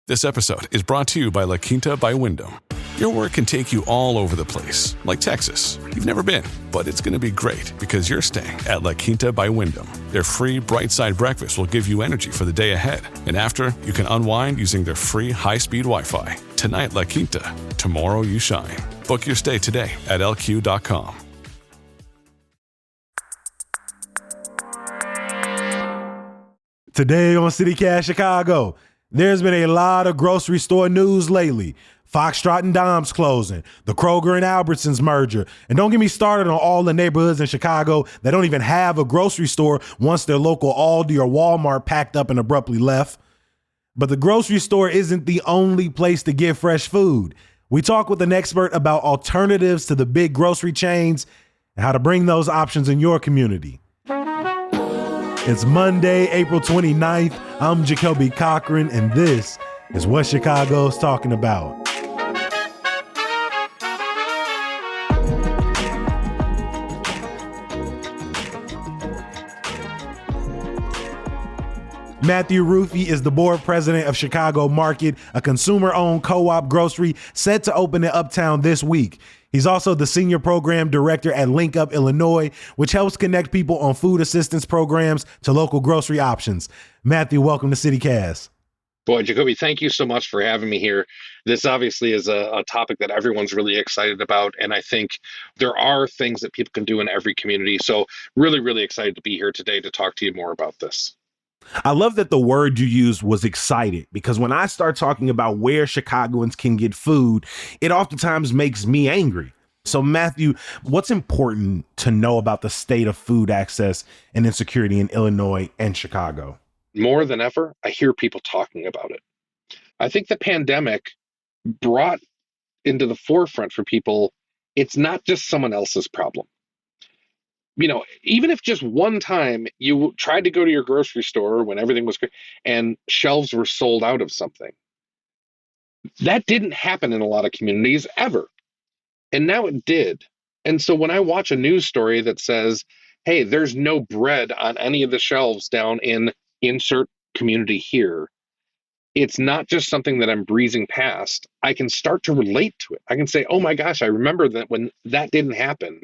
This episode is brought to you by La Quinta by Wyndham. Your work can take you all over the place, like Texas. You've never been, but it's going to be great because you're staying at La Quinta by Wyndham. Their free Bright Side breakfast will give you energy for the day ahead. And after, you can unwind using their free high-speed Wi-Fi. Tonight, La Quinta. Tomorrow, you shine. Book your stay today at lq.com. Today on CityCast Chicago, there's been a lot of grocery store news lately. Foxtrot and Dom's closing, the Kroger and Albertsons merger, and don't get me started on all the neighborhoods in Chicago that don't even have a grocery store once their local Aldi or Walmart packed up and abruptly left. But the grocery store isn't the only place to get fresh food. We talk with an expert about alternatives to the big grocery chains and how to bring those options in your community. It's Monday, April 29th. I'm Jacoby Cochran, and this is what Chicago's talking about. Matthew Ruffey is the board president of Chicago Market, a consumer-owned co-op grocery set to open in Uptown this week. He's also the senior program director at Link Up Illinois, which helps connect people on food assistance programs to local grocery options. Matthew, welcome to CityCast. Boy, Jacoby, thank you so much for having me here. This obviously is a topic that everyone's really excited about, and I think there are things that people can do in every community. So really, really excited to be here today to talk to you more about this. I love that the word you used was excited, because when I start talking about where Chicagoans can get food, it oftentimes makes me angry. So Matthew, what's important to know about the state of food access and insecurity in Illinois and Chicago? More than ever, I hear people talking about it. I think the pandemic brought into the forefront for people, it's not just someone else's problem. You know, even if just one time you tried to go to your grocery store when everything was good and shelves were sold out of something, that didn't happen in a lot of communities ever. And now it did. And so when I watch a news story that says, hey, there's no bread on any of the shelves down in insert community here, it's not just something that I'm breezing past. I can start to relate to it. I can say, oh my gosh, I remember that when that didn't happen,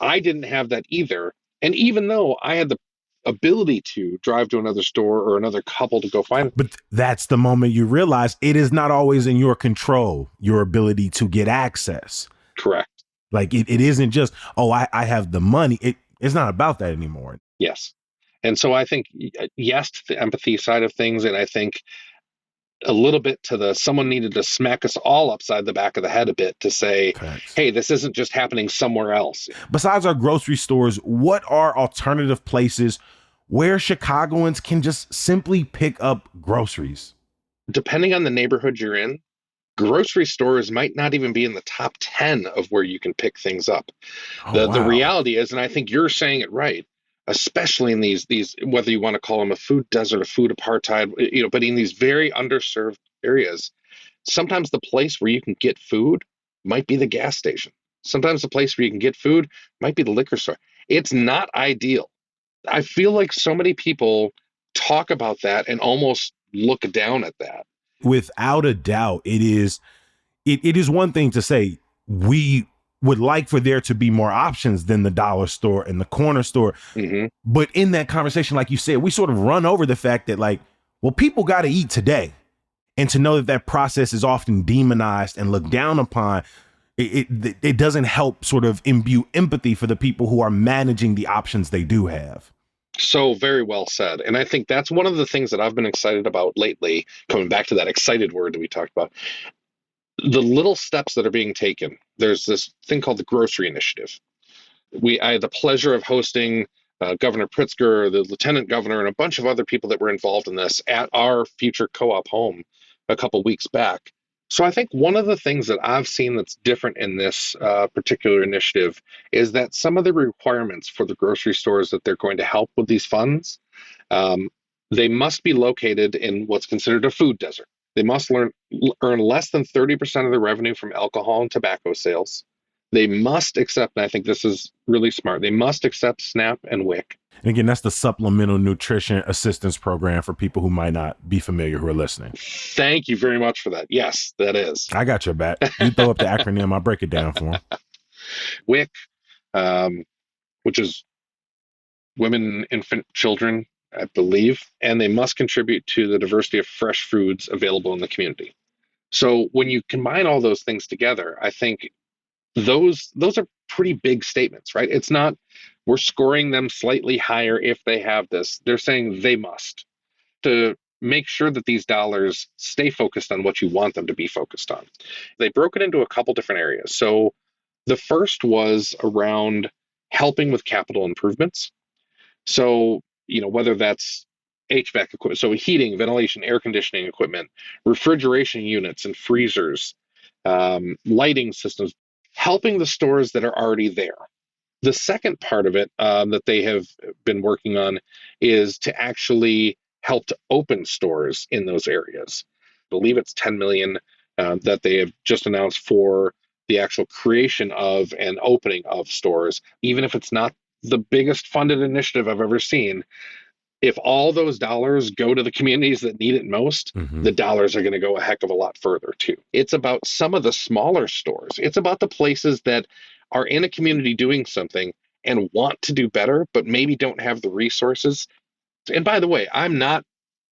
I didn't have that either. And even though I had the ability to drive to another store or another couple to go find it. But that's the moment you realize it is not always in your control, your ability to get access. Correct. Like it isn't just, oh, I have the money. It's not about that anymore. Yes. And so I think, yes, to the empathy side of things. And I think a little bit to the someone needed to smack us all upside the back of the head a bit to say, Thanks. Hey, this isn't just happening somewhere else. Besides our grocery stores, what are alternative places where Chicagoans can just simply pick up groceries? Depending on the neighborhood you're in, grocery stores might not even be in the top 10 of where you can pick things up. The reality is, and I think you're saying it right, especially in these whether you want to call them a food desert, a food apartheid, but in these very underserved areas, sometimes the place where you can get food might be the gas station. Sometimes the place where you can get food might be the liquor store. It's not ideal. I feel like so many people talk about that and almost look down at that. Without a doubt, it is one thing to say we would like for there to be more options than the dollar store and the corner store. Mm-hmm. But in that conversation, like you said, we sort of run over the fact that, like, well, people got to eat today. And to know that process is often demonized and looked down upon, it doesn't help sort of imbue empathy for the people who are managing the options they do have. So very well said. And I think that's one of the things that I've been excited about lately, coming back to that excited word that we talked about. The little steps that are being taken. There's this thing called the Grocery Initiative. I had the pleasure of hosting Governor Pritzker, the lieutenant governor, and a bunch of other people that were involved in this at our future co-op home a couple weeks back. So I think one of the things that I've seen that's different in this particular initiative is that some of the requirements for the grocery stores that they're going to help with these funds, they must be located in what's considered a food desert. They must earn less than 30% of the revenue from alcohol and tobacco sales. They must accept, and I think this is really smart, they must accept SNAP and WIC. And again, that's the Supplemental Nutrition Assistance Program for people who might not be familiar who are listening. Thank you very much for that. Yes, that is. I got your back. You throw up the acronym, I'll break it down for them. WIC, which is Women, Infant, Children, I believe, and they must contribute to the diversity of fresh foods available in the community. So when you combine all those things together, I think those are pretty big statements, right? It's not we're scoring them slightly higher if they have this. They're saying they must to make sure that these dollars stay focused on what you want them to be focused on. They broke it into a couple different areas. So the first was around helping with capital improvements. So, whether that's HVAC equipment, so heating, ventilation, air conditioning equipment, refrigeration units and freezers, lighting systems, helping the stores that are already there. The second part of it that they have been working on is to actually help to open stores in those areas. I believe it's 10 million that they have just announced for the actual creation of and opening of stores, even if it's not the biggest funded initiative I've ever seen. If all those dollars go to the communities that need it most, the dollars are going to go a heck of a lot further too. It's about some of the smaller stores. It's about the places that are in a community doing something and want to do better, but maybe don't have the resources. And by the way,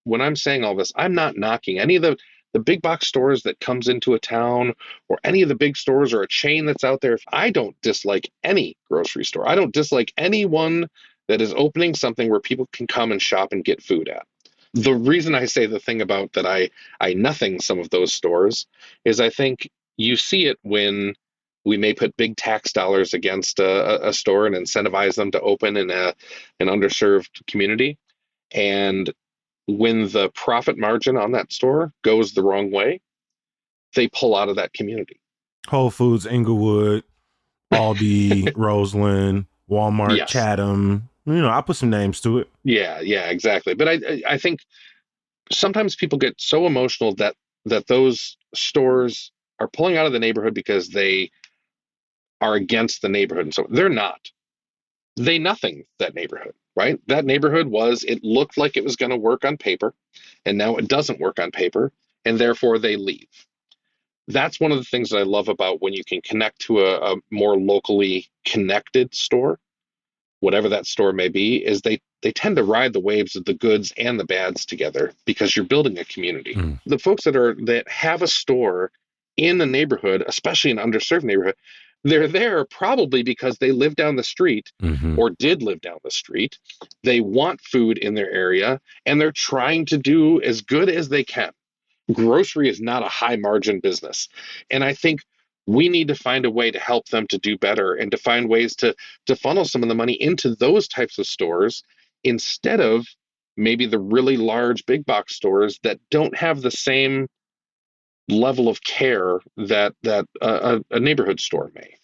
when I'm saying all this, I'm not knocking any of the big box stores that comes into a town or any of the big stores or a chain that's out there. I don't dislike any grocery store. I don't dislike anyone that is opening something where people can come and shop and get food at. The reason I say the thing about that I nothing some of those stores is I think you see it when we may put big tax dollars against a store and incentivize them to open in an underserved community. And when the profit margin on that store goes the wrong way, they pull out of that community. Whole Foods, Inglewood, Aldi, Roseland, Walmart, Yes. Chatham. I'll put some names to it. Yeah, exactly. But I think sometimes people get so emotional that those stores are pulling out of the neighborhood because they are against the neighborhood. And so they're not. They nothing that neighborhood, right? That neighborhood it looked like it was going to work on paper, and now it doesn't work on paper, and therefore they leave. That's one of the things that I love about when you can connect to a more locally connected store, whatever that store may be, is they tend to ride the waves of the goods and the bads together because you're building a community. The folks that have a store in the neighborhood, especially an underserved neighborhood, they're there probably because they live down the street or did live down the street. They want food in their area and they're trying to do as good as they can. Grocery is not a high margin business. And I think we need to find a way to help them to do better and to find ways to funnel some of the money into those types of stores instead of maybe the really large big box stores that don't have the same level of care that a neighborhood store may.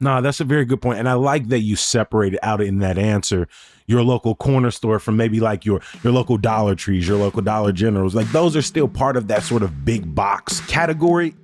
No, that's a very good point. And I like that you separated out in that answer your local corner store from maybe like your local Dollar Trees, your local Dollar Generals. Like those are still part of that sort of big box category.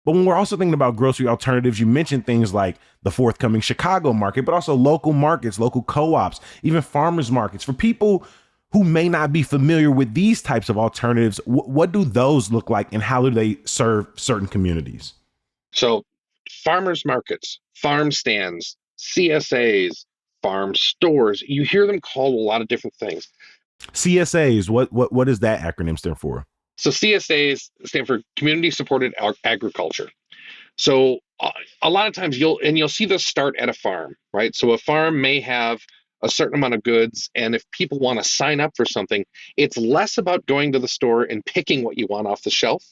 But when we're also thinking about grocery alternatives, you mentioned things like the forthcoming Chicago market, but also local markets, local co-ops, even farmers markets. For people who may not be familiar with these types of alternatives, what do those look like and how do they serve certain communities? So farmers markets, farm stands, CSAs, farm stores, you hear them called a lot of different things. CSAs, what does that acronym stand for? So CSAs stand for Community Supported Agriculture. So a lot of times you'll see this start at a farm, right? So a farm may have a certain amount of goods, and if people want to sign up for something, it's less about going to the store and picking what you want off the shelf,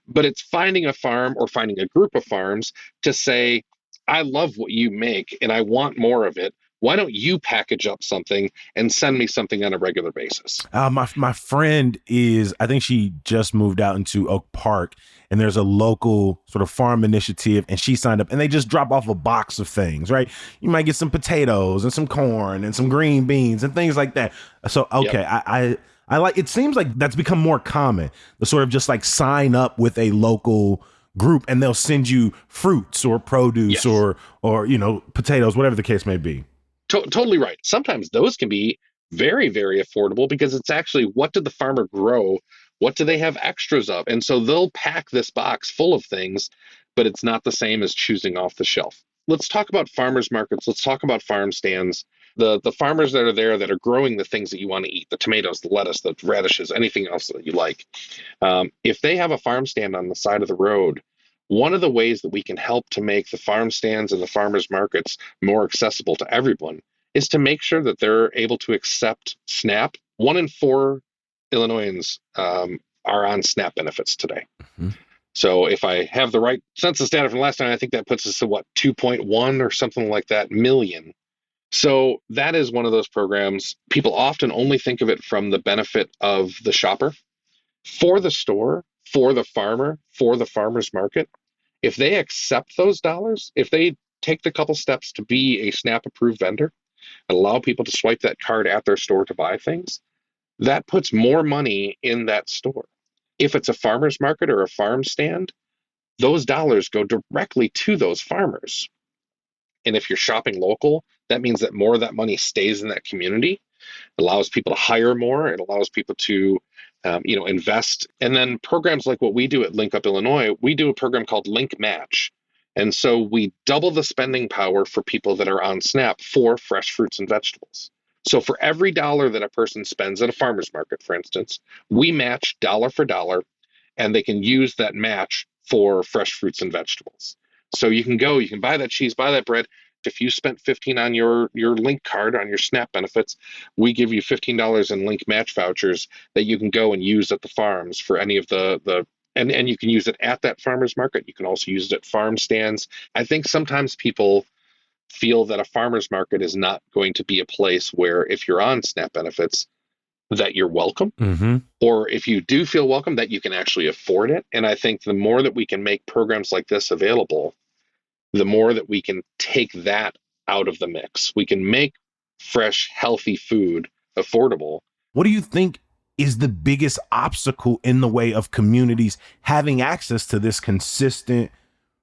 but it's finding a farm or finding a group of farms to say, I love what you make and I want more of it. Why don't you package up something and send me something on a regular basis? My friend I think she just moved out into Oak Park, and there's a local sort of farm initiative, and she signed up, and they just drop off a box of things, right? You might get some potatoes and some corn and some green beans and things like that. So, okay, yep. I like, it seems like that's become more common, the sort of just like sign up with a local group, and they'll send you fruits or produce Yes. or potatoes, whatever the case may be. Totally right. Sometimes those can be very, very affordable because it's actually what did the farmer grow? What do they have extras of? And so they'll pack this box full of things, but it's not the same as choosing off the shelf. Let's talk about farmers markets. Let's talk about farm stands. The farmers that are there that are growing the things that you want to eat, the tomatoes, the lettuce, the radishes, anything else that you like. If they have a farm stand on the side of the road, one of the ways that we can help to make the farm stands and the farmers markets more accessible to everyone is to make sure that they're able to accept SNAP. 1 in 4 Illinoisans are on SNAP benefits today. Mm-hmm. So if I have the right census data from last time, I think that puts us to 2.1 or something like that million. So that is one of those programs. People often only think of it from the benefit of the shopper. For the store, for the farmer, for the farmer's market, if they accept those dollars, if they take the couple steps to be a SNAP approved vendor and allow people to swipe that card at their store to buy things, that puts more money in that store. If it's a farmer's market or a farm stand, those dollars go directly to those farmers. And if you're shopping local, that means that more of that money stays in that community. It allows people to hire more. It allows people to, invest. And then programs like what we do at Link Up Illinois, we do a program called Link Match. And so we double the spending power for people that are on SNAP for fresh fruits and vegetables. So for every dollar that a person spends at a farmer's market, for instance, we match dollar for dollar, and they can use that match for fresh fruits and vegetables. So you can buy that cheese, buy that bread. If you spent $15 on your Link card on your SNAP benefits, we give you $15 in Link match vouchers that you can go and use at the farms for any of and you can use it at that farmer's market. You can also use it at farm stands. I think sometimes people feel that a farmer's market is not going to be a place where if you're on SNAP benefits, that you're welcome, Mm-hmm. or if you do feel welcome, that you can actually afford it. And I think the more that we can make programs like this available, the more that we can take that out of the mix. We can make fresh, healthy food affordable. What do you think is the biggest obstacle in the way of communities having access to this consistent,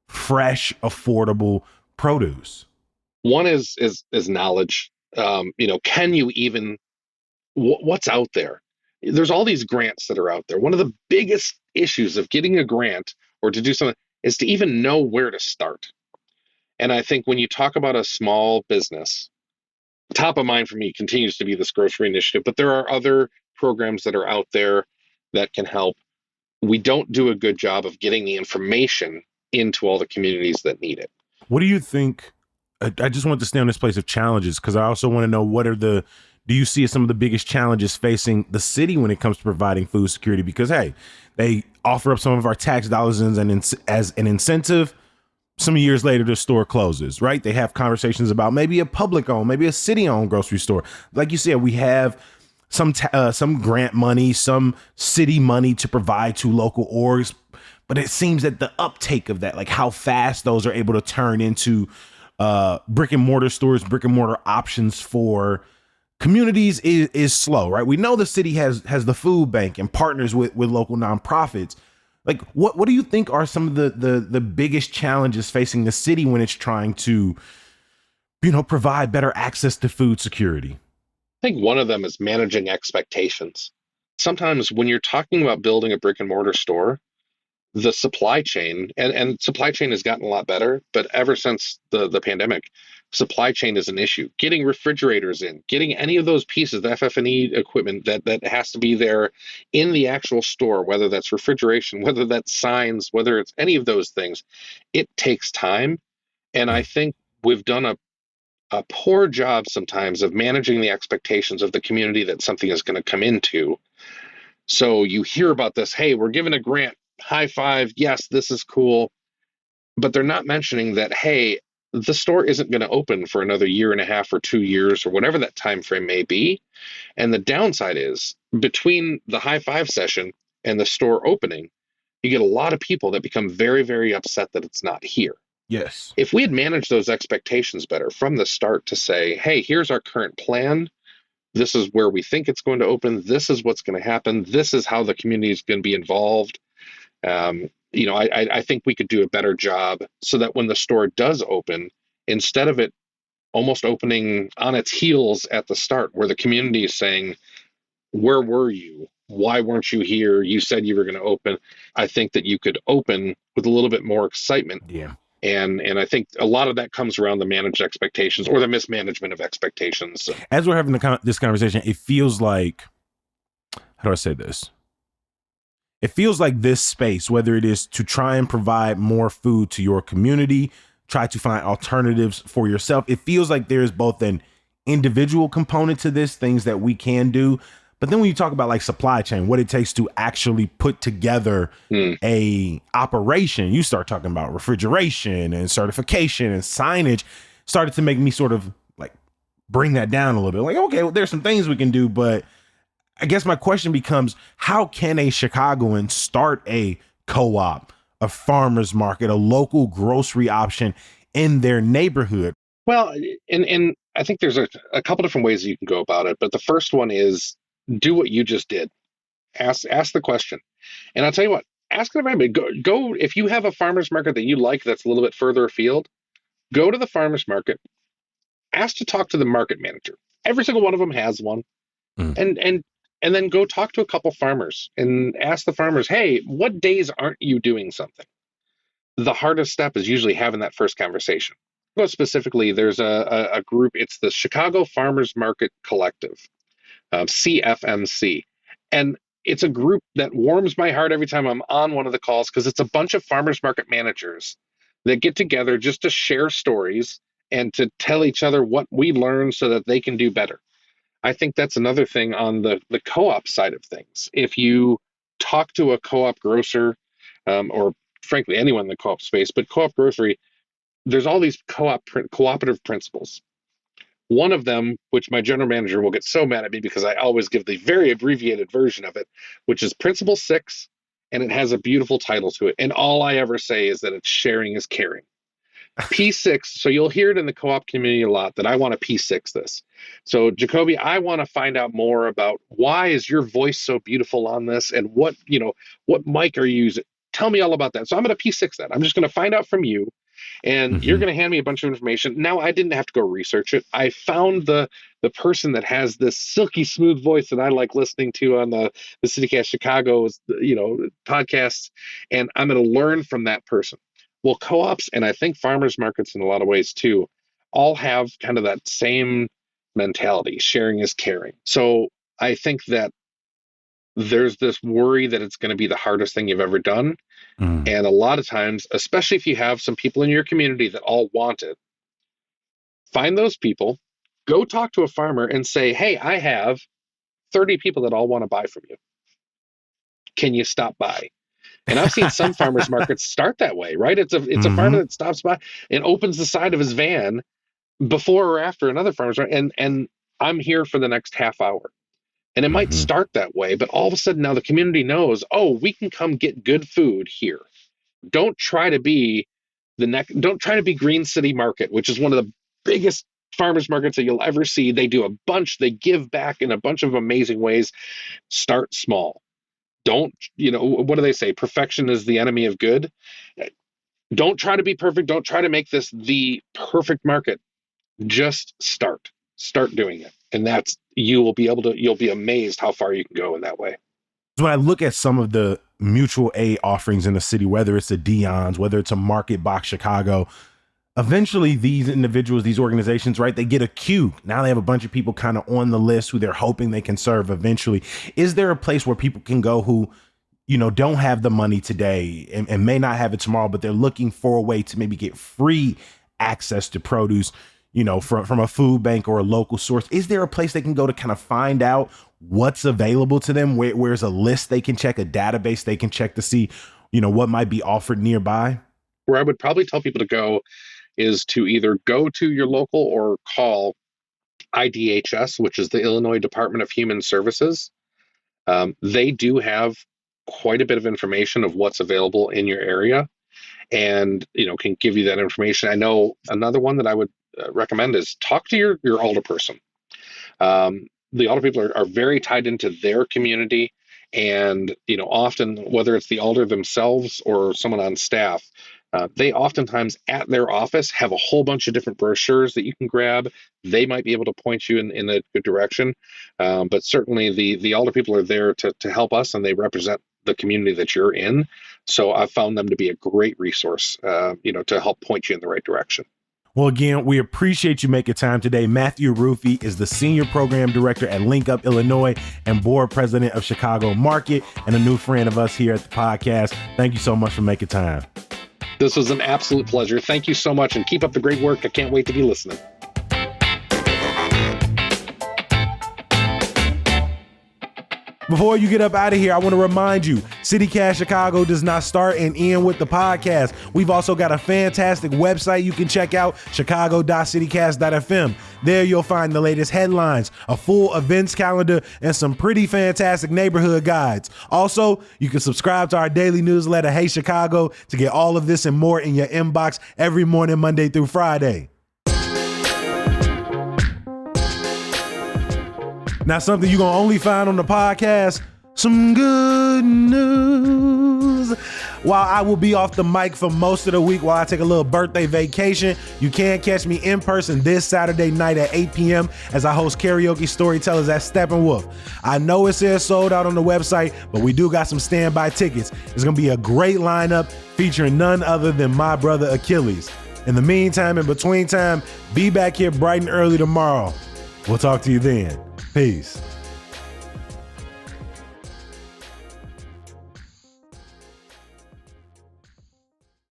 fresh, affordable produce? One is knowledge. Can you even what's out there? There's all these grants that are out there. One of the biggest issues of getting a grant or to do something is to even know where to start. And I think when you talk about a small business, top of mind for me continues to be this grocery initiative, but there are other programs that are out there that can help. We don't do a good job of getting the information into all the communities that need it. What do you think? I just want to stay on this place of challenges because I also want to know do you see some of the biggest challenges facing the city when it comes to providing food security? Because, hey, they offer up some of our tax dollars as an incentive. Some years later, the store closes, right? They have conversations about maybe a public-owned, maybe a city-owned grocery store. Like you said, we have some grant money, some city money to provide to local orgs. But it seems that the uptake of that, like how fast those are able to turn into brick and mortar stores, brick and mortar options for communities is slow, right? We know the city has the food bank and partners with local nonprofits. Like, what do you think are some of the biggest challenges facing the city when it's trying to, provide better access to food security? I think one of them is managing expectations. Sometimes when you're talking about building a brick and mortar store, the supply chain, and supply chain has gotten a lot better, but ever since the pandemic, supply chain is an issue. Getting refrigerators in, getting any of those pieces, the FF&E equipment that has to be there in the actual store, whether that's refrigeration, whether that's signs, whether it's any of those things, it takes time. And I think we've done a poor job sometimes of managing the expectations of the community that something is going to come into. So you hear about this, hey, we're giving a grant, high five, yes, this is cool. But they're not mentioning that, hey, the store isn't going to open for another year and a half or 2 years or whatever that time frame may be. And the downside is between the high five session and the store opening, you get a lot of people that become very, very upset that it's not here. Yes. If we had managed those expectations better from the start to say, hey, here's our current plan. This is where we think it's going to open. This is what's going to happen. This is how the community is going to be involved. I think we could do a better job so that when the store does open, instead of it almost opening on its heels at the start, where the community is saying, where were you? Why weren't you here? You said you were going to open. I think that you could open with a little bit more excitement. Yeah. And I think a lot of that comes around the managed expectations or the mismanagement of expectations. As we're having this conversation, it feels like, how do I say this? It feels like this space, whether it is to try and provide more food to your community, try to find alternatives for yourself, it feels like there's both an individual component to this, things that we can do. But then when you talk about like supply chain, what it takes to actually put together a operation, you start talking about refrigeration and certification and signage, started to make me sort of like bring that down a little bit. Like, okay, well, there's some things we can do, but I guess my question becomes, how can a Chicagoan start a co-op, a farmer's market, a local grocery option in their neighborhood? Well, and I think there's a couple different ways you can go about it, but the first one is do what you just did. Ask the question. And I'll tell you what, ask everybody, go if you have a farmer's market that you like that's a little bit further afield, go to the farmer's market, ask to talk to the market manager. Every single one of them has one. And then go talk to a couple farmers and ask the farmers, hey, what days aren't you doing something? The hardest step is usually having that first conversation. Well, specifically, there's a group, it's the Chicago Farmers Market Collective, CFMC. And it's a group that warms my heart every time I'm on one of the calls because it's a bunch of farmers market managers that get together just to share stories and to tell each other what we learned so that they can do better. I think that's another thing on the co-op side of things. If you talk to a co-op grocer, or frankly anyone in the co-op space, but co-op grocery, there's all these cooperative principles. One of them, which my general manager will get so mad at me because I always give the very abbreviated version of it, which is Principle 6, and it has a beautiful title to it. And all I ever say is that it's sharing is caring. P6, so you'll hear it in the co-op community a lot that I want to P6 this. So Jacoby, I want to find out more about why is your voice so beautiful on this and what mic are you using? Tell me all about that. So I'm going to P6 that. I'm just going to find out from you and you're going to hand me a bunch of information. Now I didn't have to go research it. I found the person that has this silky smooth voice that I like listening to on the CityCast Chicago's, podcasts, and I'm going to learn from that person. Well, co-ops, and I think farmers markets in a lot of ways too, all have kind of that same mentality. Sharing is caring. So I think that there's this worry that it's going to be the hardest thing you've ever done. And a lot of times, especially if you have some people in your community that all want it, find those people, go talk to a farmer and say, hey, I have 30 people that all want to buy from you. Can you stop by? And I've seen some farmers markets start that way, right? It's a farmer that stops by and opens the side of his van before or after another farmer's market, and I'm here for the next half hour. And it might start that way, but all of a sudden now the community knows, oh, we can come get good food here. Don't try to be Green City Market, which is one of the biggest farmers markets that you'll ever see. They do a bunch, they give back in a bunch of amazing ways. Start small. Don't, what do they say? Perfection is the enemy of good. Don't try to be perfect. Don't try to make this the perfect market. Just start doing it. And you'll be amazed how far you can go in that way. When I look at some of the mutual aid offerings in the city, whether it's a Dion's, whether it's a Market Box Chicago, eventually these individuals, these organizations, right, they get a queue. Now they have a bunch of people kind of on the list who they're hoping they can serve eventually. Is there a place where people can go who, don't have the money today and may not have it tomorrow, but they're looking for a way to maybe get free access to produce, from a food bank or a local source? Is there a place they can go to kind of find out what's available to them? Where's a list they can check, a database they can check to see, what might be offered nearby? Where I would probably tell people to go is to either go to your local or call IDHS, which is the Illinois Department of Human Services. They do have quite a bit of information of what's available in your area and, can give you that information. I know another one that I would recommend is talk to your alderperson. The alder people are very tied into their community And, often, whether it's the alder themselves or someone on staff, they oftentimes at their office have a whole bunch of different brochures that you can grab. They might be able to point you in a good direction. But certainly the alder people are there to help us, and they represent the community that you're in. So I've found them to be a great resource, to help point you in the right direction. Well, again, we appreciate you making time today. Matthew Ruffey is the Senior Program Director at Link Up Illinois and Board President of Chicago Market, and a new friend of us here at the podcast. Thank you so much for making time. This was an absolute pleasure. Thank you so much, and keep up the great work. I can't wait to be listening. Before you get up out of here, I want to remind you, CityCast Chicago does not start and end with the podcast. We've also got a fantastic website you can check out, chicago.citycast.fm. There you'll find the latest headlines, a full events calendar, and some pretty fantastic neighborhood guides. Also, you can subscribe to our daily newsletter, Hey Chicago, to get all of this and more in your inbox every morning, Monday through Friday. Now, something you're going to only find on the podcast, some good news. While I will be off the mic for most of the week while I take a little birthday vacation, you can catch me in person this Saturday night at 8 p.m. as I host Karaoke Storytellers at Steppenwolf. I know it says sold out on the website, but we do got some standby tickets. It's going to be a great lineup featuring none other than my brother Achilles. In the meantime, in between time, be back here bright and early tomorrow. We'll talk to you then. Peace.